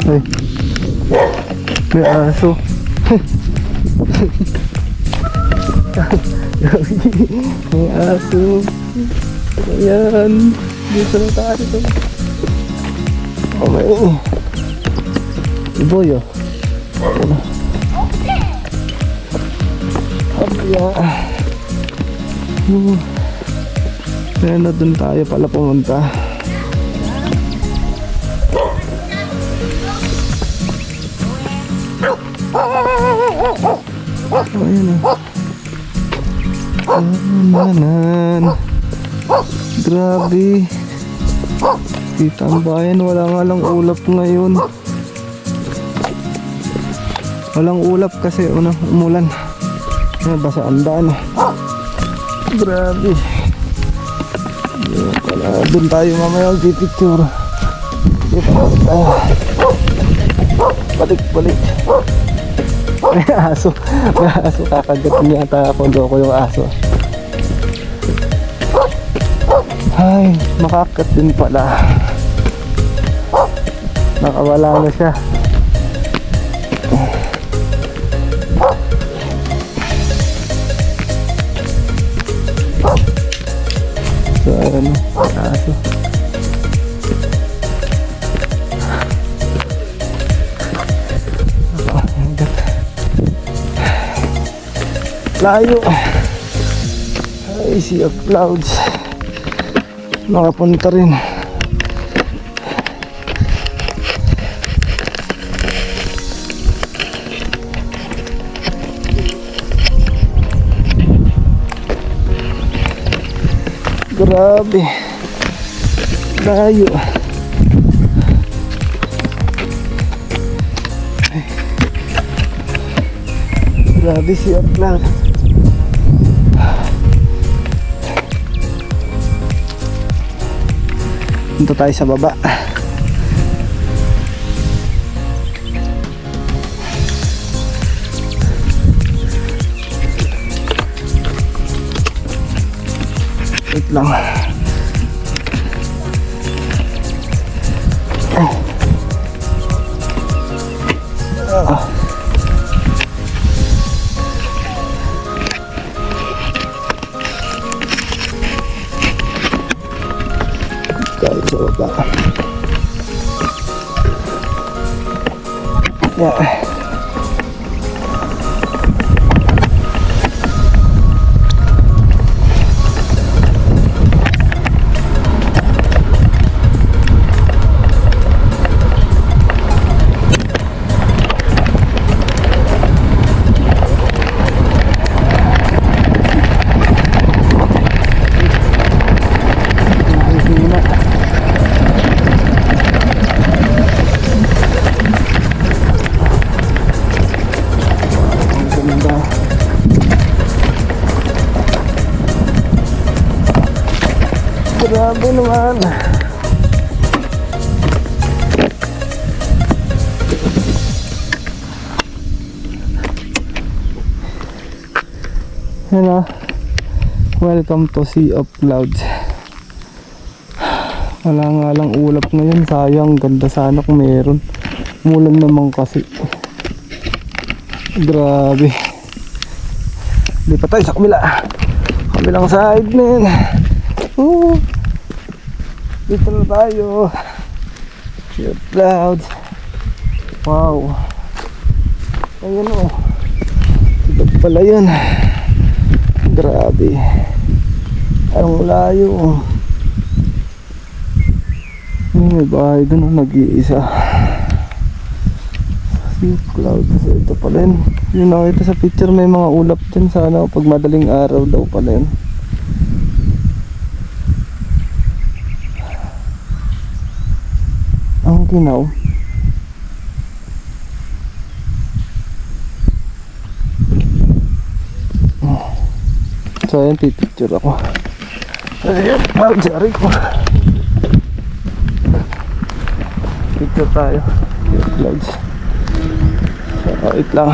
Ay, may aso. May aso. Ayan. Dito na tayo. Okay. Iboy oh. Ayan na, dun tayo pala pumunta. Ayan o. Nanan. Grabe. Kita ang bayan, wala nga lang ulap ngayon. Walang ulap kasi umulan. Basa ang daan. Grabe. Doon tayo mamaya mag-picture. Dito tayo. Balik. May aso. Kakagat niya ata ako. Loko yung aso. Ay, makakat din pala. Nakawala na siya. So, ano, aso. Layo. Ay, sea of clouds. Nakapunta rin. Grabe. Layo. Grabe sea of clouds. Punta tayo sa baba. Wait lang. Tayo sa baba. Yeah. Grabe naman. Hello. Welcome to Sea of Clouds. Wala nga lang ulap ngayon. Sayang, ganda sana kung meron. Umulan naman kasi. Grabe. Lipat tayo sa kabilang side man. Dito na tayo. Sea of Clouds. Wow. Ayun o. Ibag pala yun. Grabe. Ang layo. May bahay doon nag-iisa. Sea of Clouds. Ito pala yun. Yung nakita sa picture may mga ulap din. Sana pag madaling araw daw pala yun. Ang kinaw. So ayan, pipicture ako. Ayan, sorry ko. Picture tayo. Vlogs. So, wait lang.